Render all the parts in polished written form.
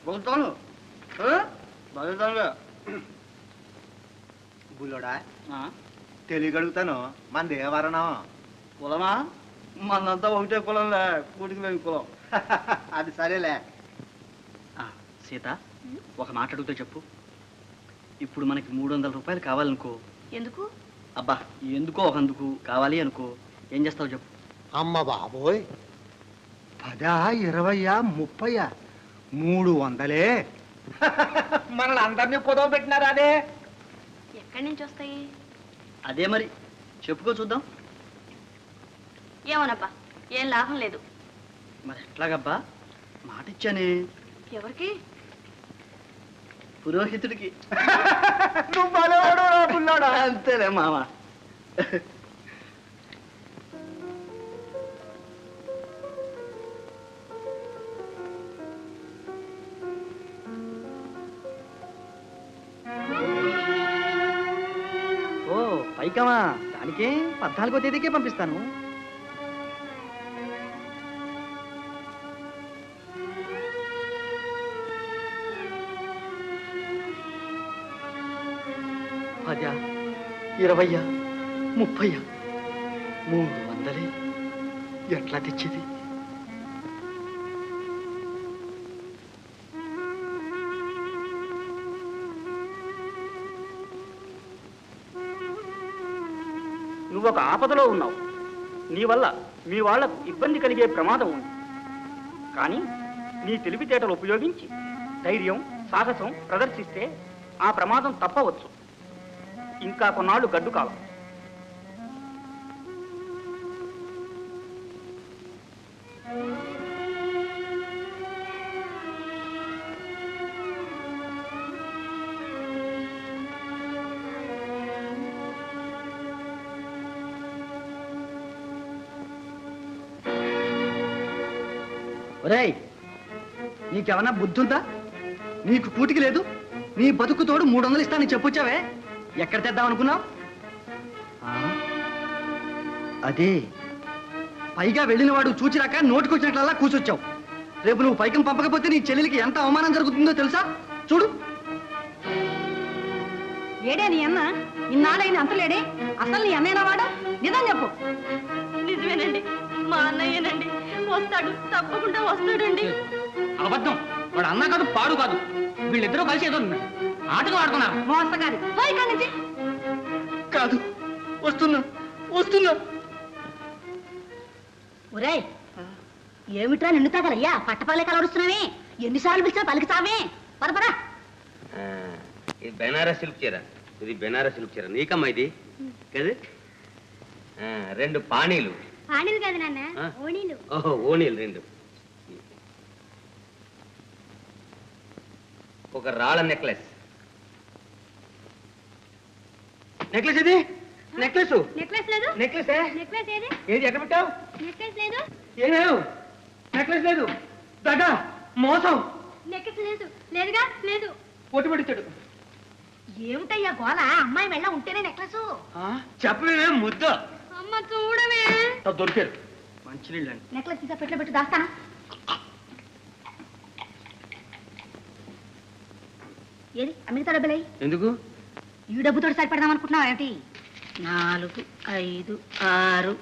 పోతాను బుల్లోడా తెలియగలుగుతాను మన దేవరణం కులమా మనంతా ఒకటే కులంలే కూటికి లేని కులం. అది సరేలే. సీత ఒక మాట అడుగుతా చెప్పు. ఇప్పుడు మనకి 300 రూపాయలు కావాలనుకో. ఎందుకు? అబ్బా ఎందుకో ఒకందుకు కావాలి అనుకో, ఏం చేస్తావు చెప్పు. అమ్మ బాబోయ్, 10, 20, 30, 300 మనల్ని అందరినీ పొదవ పెట్టినారా? అదే ఎక్కడి నుంచి వస్తాయి? అదే మరి చెప్పుకో చూద్దాం. ఏమోనబ్బా, ఏం లాభం లేదు. మరి ఎట్లాగబ్బా? మాట ఇచ్చానే. ఎవరికి? పురోహితుడికి. నువ్వు బలవాడు పుల్లాడా. అంతేలే మామ. ఓ పైకమా, దానికే 14వ తేదీకే పంపిస్తాను. పదా 20, 30, 300 ఎట్లా తెచ్చేది? నువ్వొక ఆపదలో ఉన్నావు. నీ వల్ల మీ వాళ్లకు ఇబ్బంది కలిగే ప్రమాదం ఉంది. కానీ నీ తెలివితేటలు ఉపయోగించి ధైర్యం, సాహసం ప్రదర్శిస్తే ఆ ప్రమాదం తప్పవచ్చు. ఇంకా కొన్నాళ్ళు గడ్డు కాలం. ఒరేయ్, నీకేమన్నా బుద్ధి ఉందా? నీకు కూటికి లేదు, నీ బతుకు తోడు 300 ఇస్తానని చెప్పొచ్చావే, ఎక్కడ తెద్దాం అనుకున్నావు? అదే పైగా వెళ్ళిన వాడు చూచిరాక నోటికొచ్చినట్లల్లా కూర్చొచ్చావు. రేపు నువ్వు పైకం పంపకపోతే నీ చెల్లెలికి ఎంత అవమానం జరుగుతుందో తెలుసా? చూడు. ఏడే నీ అన్న? ఇన్నాళ్ళైన అంతలేడే? అసలు నీ అన్నయ్యనా వాడు? నిజం చెప్పు. నిజమేనండి, మా అన్నయ్యేనండి. వస్తాడు, తప్పకుండా వస్తాడండి. అబద్ధం. వాడు అన్న కాదు, పాడు కాదు. వీళ్ళిద్దరూ కలిసి ఏదో ఆటగా ఆడుతున్నారు. మోసగారి పోయి ఇక్కడి నుంచి. కాదు, వస్తున్నా వస్తున్నా. ఒరేయ్, ఏమిట్రా నిన్ను తగలయ్యా? పట్టపాలే కలవరుస్తున్నావే? ఎన్నిసార్లు పిలిచినా పలికితావే? పరపరా. ఇది బెనారస్ సిల్క్ చీర. ఇది బెనారస్ సిల్క్ చీర. నీకమ్మా ఇది కదా? 2 పానీలు. పానీలు కాదు నాన్న, ఓణీలు. ఓహో, ఓణీలు 2. ఒక రాళ్ళ నెక్లెస్. నెక్లెస్ ఇది? నెక్లెస్ నెక్లెస్ లేదు. నెక్లెస్ నెక్లెస్ ఏది? ఏది ఎక్కడ పెట్టావు? నెక్లెస్ లేదు. ఏమేవు? నెక్లెస్ లేదు. దగా, మోసం. నెక్లెస్ లేదు. లేదుగా, లేదు. పొట్టు పెట్టించాడు. ఏమిటయ్యా గోల? అమ్మాయి మెళ్ళ ఉంటేనే నెక్లెస్. చెప్పవే ముద్ద. అమ్మ చూడవే. దొరికారు. మంచినీళ్ళండి. నెక్లెస్ తీసా పెట్లో పెట్టి దాస్తానా? ఏది అమెరికా డబ్బులై? ఎందుకు? ఈ డబ్బుతో సరిపడదాం అనుకుంటున్నావా ఏమిటి? 4, 5, 6.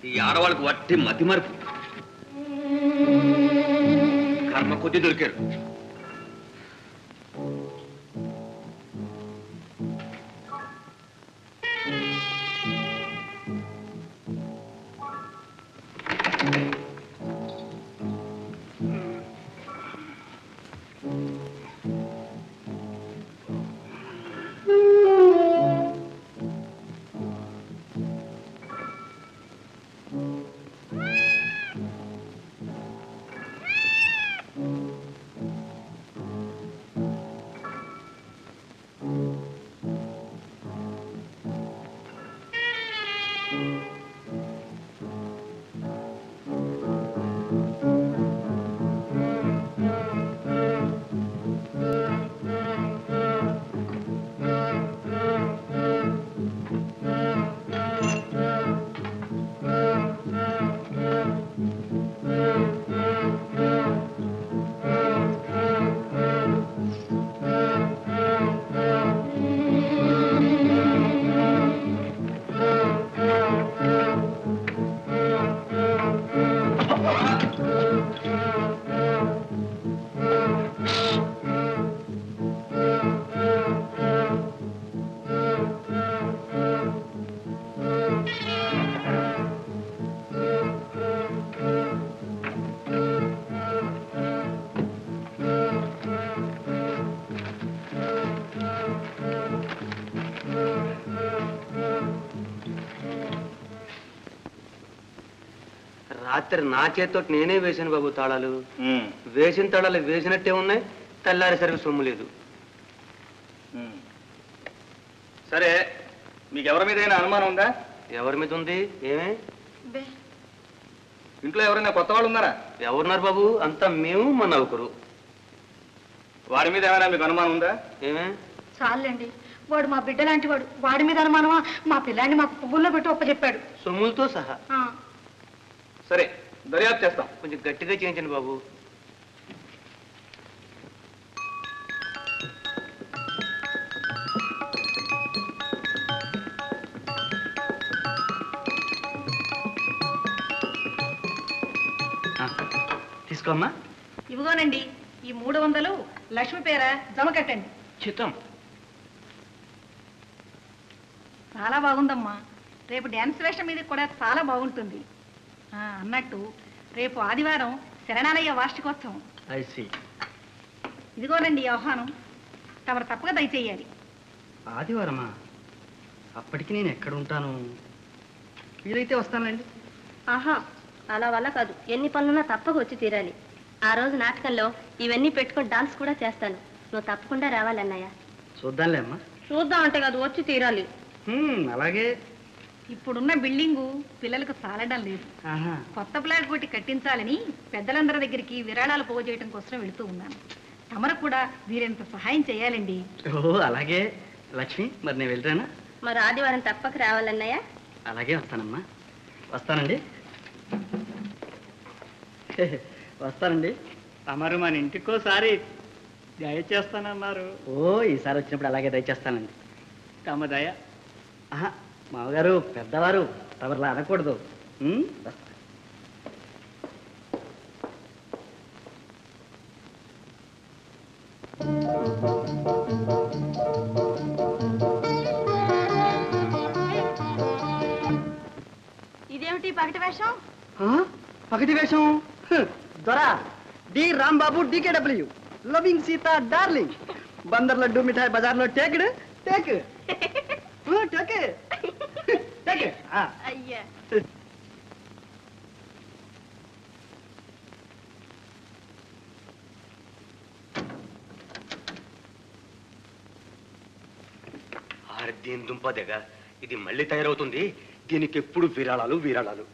ఈ ఆడవాళ్ళకు వట్టి మతి మరుపు. కర్మ కొద్ది దొరికారు. రాత్రి నా చేతితో నేనే వేసాను బాబు తాళాలు. వేసిన తాళాలు వేసినట్టే ఉన్నాయి, తెల్లారేసరికి సొమ్ము లేదు. సరే, మీకు ఎవరి మీద అనుమానం ఉందా? ఎవరి మీద ఉంది? ఏమే ఇంట్లో ఎవరైనా కొత్త వాళ్ళు ఉన్నారా? ఎవరున్నారు బాబు? అంతా మేము మా నలుగురు. వారి మీద ఏమైనా మీకు అనుమానం ఉందా? ఏమే చాలండి, వాడు మా బిడ్డ లాంటి వాడు. వాడి మీద అనుమానమా? మా పిల్లాన్ని మాకు పువ్వుల్లో పెట్టి ఒప్పచెప్పాడు. సొమ్ములతో సహా. సరే, దర్యాప్తు చేస్తాం. కొంచెం గట్టిగా చేయించండి బాబు. తీసుకోమ్మా. ఇవిగోనండి, ఈ 300 లక్ష్మి పేర జమ కట్టండి. చిత్తం. చాలా బాగుందమ్మా. రేపు డ్యాన్స్ వేషం మీద కూడా చాలా బాగుంటుంది. అన్నట్టు రేపు ఆదివారం శరణాలయ్య వార్షికోత్సవం. ఇదిగోనండి ఈ ఆహ్వానం. తమరు తప్పక దయచేయాలి. ఆదివారమా? అప్పటికి నేను ఎక్కడ ఉంటాను? వీలైతే వస్తానండి. ఆహా, అలా వల్ల కాదు. ఎన్ని పనులున్నా తప్పక వచ్చి తీరాలి. ఆ రోజు నాటకంలో ఇవన్నీ పెట్టుకుని డాన్స్ కూడా చేస్తాను. నువ్వు తప్పకుండా రావాలన్నయ్య. చూద్దాంలే అమ్మా. చూద్దామంటే కాదు, వచ్చి తీరాలి. అలాగే. ఇప్పుడున్న బిల్డింగు పిల్లలకు చాలడం లేదు. కొత్త ఫ్లాట్ ఒకటి కట్టించాలని పెద్దలందరి దగ్గరికి విరాళాలు పోగొచేయడం కోసం వెళుతూ ఉన్నాను. తమరు కూడా వీరంత సహాయం చేయాలండి. అలాగే లక్ష్మి, మరి నేను వెళ్ళరానా? మరి ఆదివారం తప్పక రావాలన్నయ్య. అలాగే వస్తానమ్మా. వస్తానండి. వస్తానండి. తమరు మన ఇంటికోసారి దయచేస్తానన్నారు. ఈసారి వచ్చినప్పుడు అలాగే దయచేస్తానండి. తమ దయ. మామగారు పెద్దవారు, తమరులా అనకూడదు. ఇదేమిటి పగటి వేషం? పగటి వేషం? దొరా డి Rambabu DKW, loving Seetha darling, Bandar laddu మిఠాయి బజార్లో టేక్డ్ టేక్ టేక్ టేక్. అయ్యా, దీని దుంపదెగ, ఇది మళ్ళీ తయారవుతుంది. దీనికి ఎప్పుడు విరాళాలు విరాళాలు.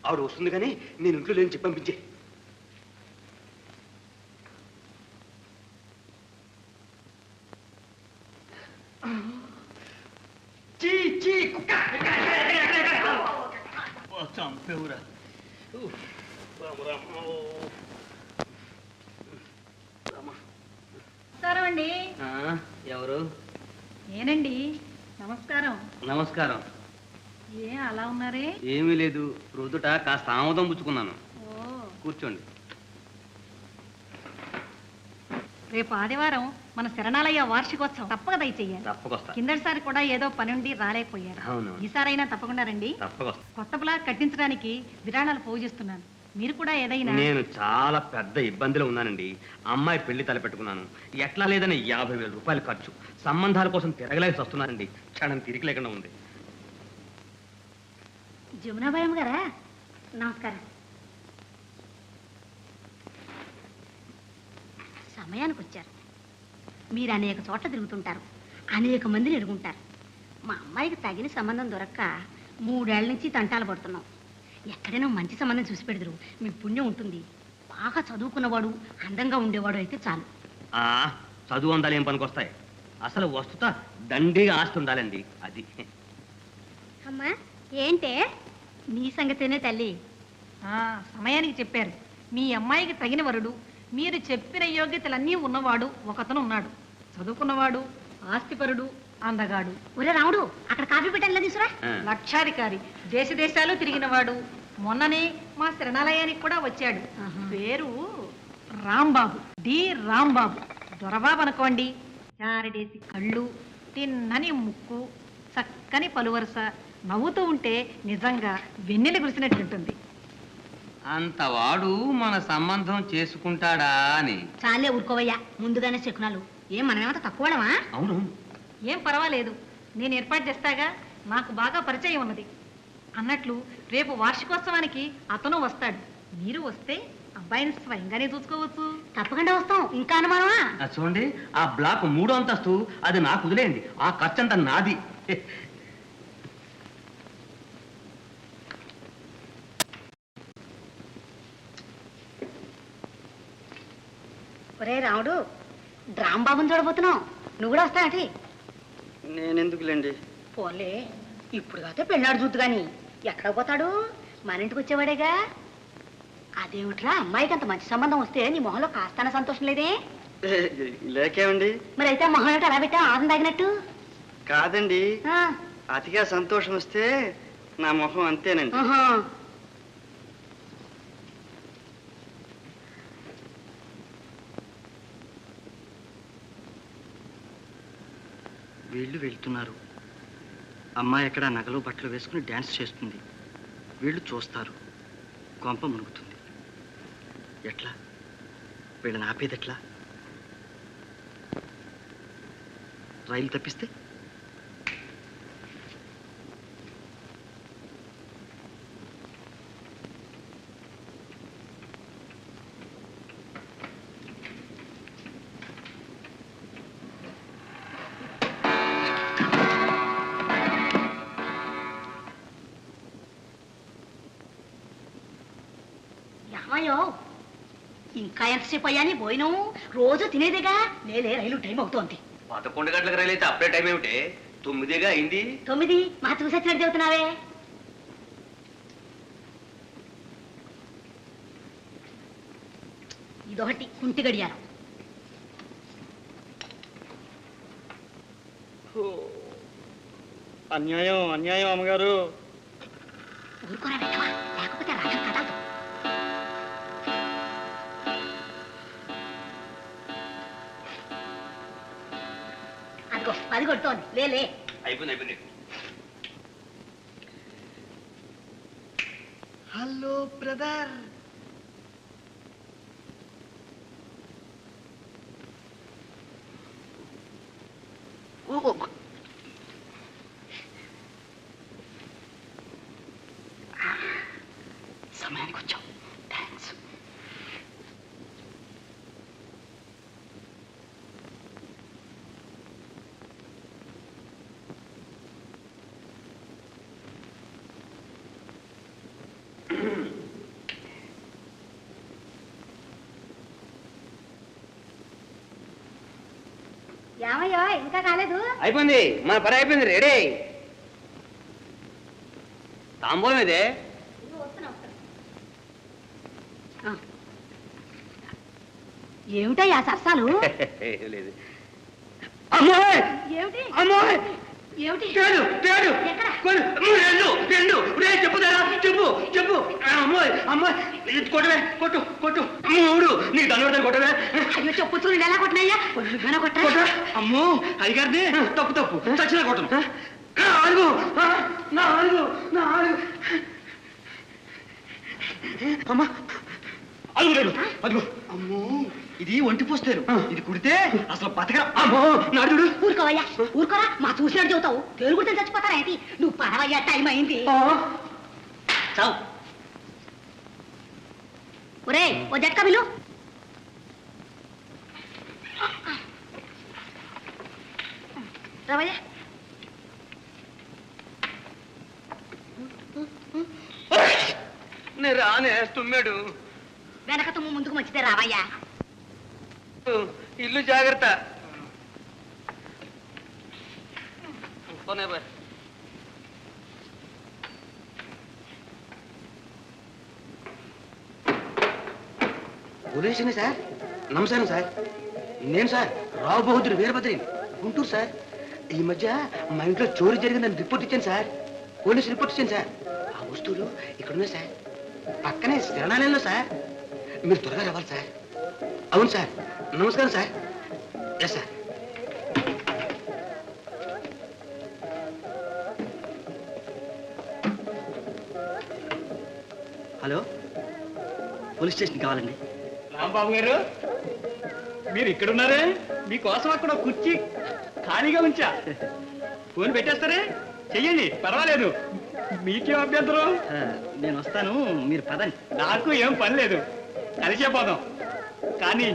ఆవిడ వస్తుంది కానీ నేను ఇంట్లో లేని చెప్పి పంపించే. చంపేవురా. నమస్కారం అండి. ఎవరు? నేనండి. నమస్కారం. నమస్కారం. అలా ఉన్నారే? ఏమీ లేదు, రుదుట కాస్త ఆమోదం పుచ్చుకున్నాను. కూర్చోండి. రేపు ఆదివారం మన శరణాలయ్య వార్షికోత్సవం. తప్పక దయచేయాలి. తప్పకొస్తా. కిందటిసారి కూడా ఏదో పని ఉండి రాలేకపోయారు. అవును. ఈసారైనా తప్పకుండా రండి. తప్పకొస్తా. కొత్త ప్లాట్ కట్టించడానికి విరాళాలు పోజిస్తున్నాను. మీరు కూడా ఏదైనా. నేను చాలా పెద్ద ఇబ్బందిలో ఉన్నానండి. అమ్మాయి పెళ్లి తలపెట్టుకున్నాను. ఎట్లా లేదని 50,000 రూపాయలు ఖర్చు. సంబంధాల కోసం తిరగలేసి వస్తున్నానండి. క్షణం తిరిగి లేకుండా ఉంది. జమునాబాయమ్మ గారా? నమస్కారం. సమయానికి వచ్చారు. మీరు అనేక చోట్ల తిరుగుతుంటారు, అనేక మందిని ఎరుగుంటారు. మా అమ్మాయికి తగిన సంబంధం దొరక్క 3 ఏళ్ల నుంచి తంటాలు పడుతున్నాం. ఎక్కడైనా మంచి సంబంధం చూసి పెడదురు, మీ పుణ్యం ఉంటుంది. బాగా చదువుకున్నవాడు, అందంగా ఉండేవాడు అయితే చాలు. చదువు అందాలు ఏం పనికొస్తాయి? అసలు వస్తుత దండిగా ఆస్తి ఉండాలండి. అది అమ్మా ఏంటే నీ సంగతేనే తల్లి. సమయానికి చెప్పారు. మీ అమ్మాయికి తగిన వరుడు, మీరు చెప్పిన యోగ్యతలన్నీ ఉన్నవాడు ఒకతను ఉన్నాడు. చదువుకున్నవాడు, ఆస్తిపరుడు, అందగాడు. ఒరే రాముడు, అక్కడ కాఫీ పెట్టాలి తీసురా. లక్షాధికారి, దేశ దేశాలు తిరిగినవాడు. మొన్ననే మా శరణాలయానికి కూడా వచ్చాడు. పేరు రాంబాబు, డి రాంబాబు. దొరబాబు అనుకోండి. చారడేసి కళ్ళు, తిన్నని ముక్కు, చక్కని పలువరుస, నవ్వుతూ ఉంటే నిజంగా వెన్నెల కురిసినట్లుంటుంది. అంతవాడు మన సంబంధం చేసుకుంటాడా అని. చాలే ఊరుకోవయ్యా, ముందుగానే శకునాలు. ఏం మనమేమంత తక్కువడమా? అవును. ఏం పర్వాలేదు. నేను ఏర్పాటు చేస్తాగా, నాకు బాగా పరిచయం ఉన్నది. అన్నట్లు రేపు వార్షికోత్సవానికి అతను వస్తాడు. మీరు వస్తే అబ్బాయిని స్వయంగానే చూసుకోవచ్చు. తప్పకుండా వస్తాం, ఇంకా అనుమానమా? చూడండి, ఆ బ్లాక్ 3వ అంతస్తు అది నాకు వదిలేయండి, ఆ ఖర్చంతా నాది. ఒరే రాముడు, డ్రామ్ బాబుని చూడబోతున్నావు, నువ్వు కూడా వస్తానటి? నేనెందుకులేండి. పోలే, ఇప్పుడు కాతే పెళ్ళాడు చూద్దు గాని ఎక్కడ పోతాడు? మన ఇంటికి వచ్చేవాడేగా. అదేమిట్రా, అమ్మాయికి అంత మంచి సంబంధం వస్తే నీ మొహంలో కాస్తాన సంతోషం లేదే? లేకేమండి? మరి అయితే మొహం ఏంటో అలా పెట్టా, ఆదం తాగినట్టు? కాదండి, ఆ, అతిగా సంతోషం వస్తే నా మొహం అంతేనండి. ఆహా. వీళ్ళు వెళ్తున్నారు. అమ్మాయి ఎక్కడ నగలు బట్టలు వేసుకుని డ్యాన్స్ చేస్తుంది. వీళ్ళు చూస్తారు. కొంప మునుగుతుంది. ఎట్లా? వీళ్ళని ఆపేది ఎట్లా? రైలు తప్పిస్తే? ఏమయ్యో, ఇంకా ఎంతసేపు అయ్యాని పోయిను? రోజు తినేదేగా. లేలే, రైలు టైం అవుతోంది. 11 గంటలకు రైలు అయితే అప్పుడే టైం ఏమిటి? 9గా అయింది. 9 మా చూసొచ్చినట్టు చెబుతున్నావే. ఇదొకటి కుంటి గడియారం. అన్యాయం, అన్యాయం అమ్మగారు. ఊరుకోరా వెంటవా, లేకపోతే రాజం కదలదు. అదిగో 10 కొడుతోంది. లేలే. అయిపోయింది. Hello brother. సమయానికి వచ్చావు. థ్యాంక్స్. ఏమయ్యో, ఇంకా కాలేదు? అయిపోయింది, మన పని అయిపోయింది. రెడీ. తాంబూలం ఇదే. ఏమిటయ్యా సరసాలు? లేదు. ఏమిటి? ఏమిటి? ఎక్కడ? చెప్పు. కొట్టు. నీ దండ కొట్టవే. అయ్యో, చెప్పు చూడండి ఎలా కొట్టినయ్యా. కొట్ట. అమ్మో, అయ్యగారిది. తప్పు చచ్చినా కొట్టను. అమ్మా, అదిగో. అమ్మో, ఇది ఒంటి పోస్తారు. ఇది కుడితే అసలు బతకరా. అమ్మో, నాడు. ఊరుకోవయ్యా, ఊరుకోరా. మా చూసినట్టు చెబుతావు. తెలుగుడితే చచ్చిపోతారా ఏంటి? నువ్వు పడవయ్యా, టైం అయింది. చావు. ఒరే, ఓ జట్కా విలు. రావయ్యా. నేను రానే తుమ్మాడు. వెనక తుమ్ము ముందుకు మంచిదే, రావయ్యా. ఇల్లు జాగ్రత్త. పోలీసుని సార్. నమస్కారం సార్. నేను సార్ రావు బహదూర్ వీరభద్రి, గుంటూరు సార్. ఈ మధ్య మా ఇంట్లో చోరీ జరిగిందని రిపోర్ట్ ఇచ్చాను సార్. పోలీసు రిపోర్ట్ ఇచ్చాను సార్. ఆ వస్తువులు ఇక్కడున్నాయి సార్, పక్కనే శరణాలయంలో సార్. మీరు త్వరగా రావాలి సార్. అవును సార్. నమస్కారం sir. Yes sir. Hello, police station కావాలండి. రాంబాబు గారు మీరు ఇక్కడున్నారే మీకోసం అక్కడ కుర్చీ ఖాళీగా ఉంచా ఫోన్ పెట్టేస్తారే చెయ్యండి పర్వాలేదు మీకేం అభ్యంతరం నేను వస్తాను మీరు పదండి. నాకు ఏం పని లేదు కలిసే పోదాం కానీ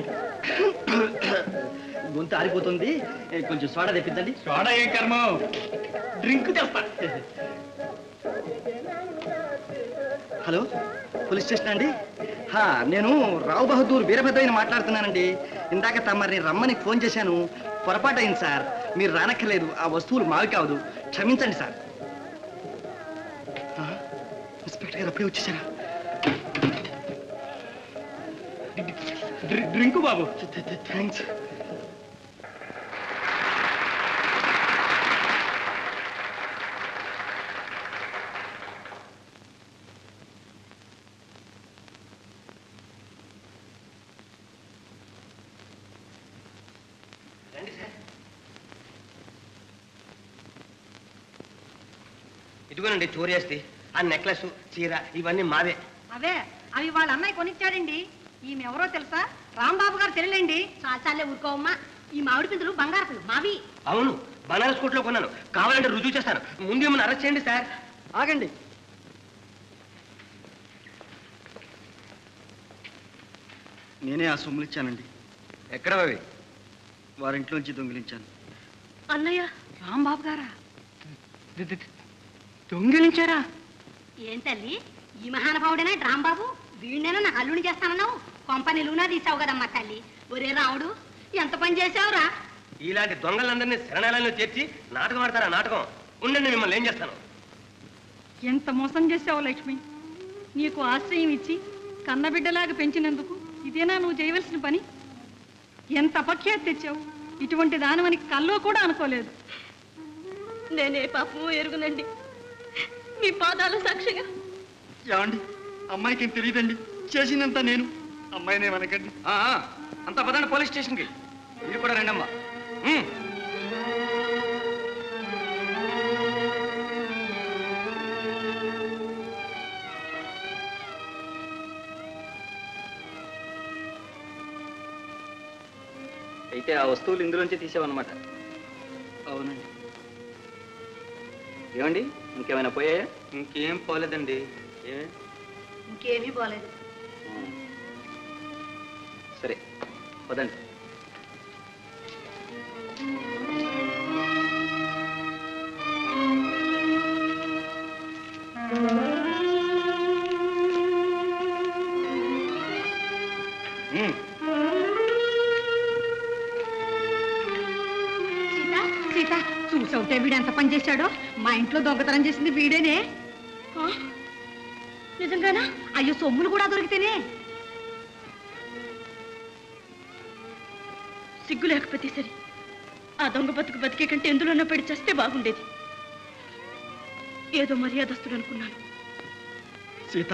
గొంతు ఆరిపోతుంది, కొంచెం సోడా తెప్పిద్దండి. సోడా ఏం కర్మ డ్రింక్ తెస్తా. హలో, పోలీస్ స్టేషన్ అండి? నేను రావు బహదూర్ వీరభద్రయ్యని మాట్లాడుతున్నానండి. ఇందాక తమరిని రమ్మని ఫోన్ చేశాను, పొరపాటు అయింది సార్. మీరు రానక్కర్లేదు, ఆ వస్తువులు మావి కావదు, క్షమించండి సార్. ఇన్స్పెక్టర్ గారు అప్పుడే వచ్చేసారా? డ్రింక్ బాబు. థ్యాంక్స్. ఇదిగోనండి చోరీ చేస్తే ఆ నెక్లెస్ చీర ఇవన్నీ మావే. అవే అవి వాళ్ళ అన్నయ్య కొనిచ్చాడండి. ఈమె ఎవరో తెలుసా? రాంబాబు గారు తెలియలేండి. చాలాసార్లే ఊరుకోవమ్మా. ఈ మామిడి పిందులు బంగారపులు మావి. అవును, బనారస్ కోట్లో కొన్నాను, కావాలంటే రుజువు చేస్తాను. ముందు ఏమన్నా అరెస్ట్ చేయండి సార్. ఆగండి. నేనే ఆ సొమ్ములు ఇచ్చానండి. ఎక్కడ అవి? వారింట్లోంచి దొంగిలించాను. అన్నయ్య, రాంబాబు గారా? దొంగిలించారా? ఏం తల్లి, ఈ మహానుభావుడేనా రాంబాబు? వీడినైనా నాకు అల్లుని చేస్తానన్నావు, కొంప నిలువునా తీసావు కదమ్మా తల్లి. ఒరే రాముడు, ఎంత పని చేసావురా? ఇలాంటి దొంగలందరినీ శరణాలయంలో చేర్చి నాటకం ఆడతారా? నాటకం ఉండండి, మిమ్మల్ని ఏం చేస్తాను. ఎంత మోసం చేసావు లక్ష్మి. నీకు ఆశ్రయం ఇచ్చి కన్నబిడ్డలాగా పెంచినందుకు ఇదేనా నువ్వు చేయవలసిన పని? ఎంత అపఖ్యాతి తెచ్చావు. ఇటువంటి దానివని కల్లో కూడా అనుకోలేదు. నేనే పాపము ఎరుగునండి, మీ పాదాల సాక్షిగా. ఏమండి, అమ్మాయికి ఏం తెలియదండి, చేసినంత నేను. అమ్మాయినే మనకండి. అంత పదండి పోలీస్ స్టేషన్కి. మీరు కూడా రండమ్మా. అయితే ఆ వస్తువులు ఇందులోంచి తీసావన్నమాట. అవునండి. ఏమండి ఇంకేమైనా పోయాయా? ఇంకేం పోలేదండి. ఇంకేమీ పోలేదు. సరే పదండి. సీత, చూసవుతే వీడు ఎంత పని చేశాడో. మా ఇంట్లో దొంగతనం చేసింది వీడేనే. నిజంగానా? అయ్యో, సొమ్ములు కూడా దొరికితేనే. సిగ్గు లేకపోతే సరే, ఆ దొంగ బతుకు బతికే కంటే ఎందులోనో పెడి చేస్తే బాగుండేది. ఏదో మర్యాదస్తుడు అనుకున్నాను. సీత,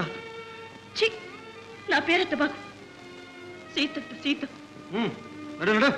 ఛీ, నా పేరెత్త బాగు. సీత సీత. నడు నడు.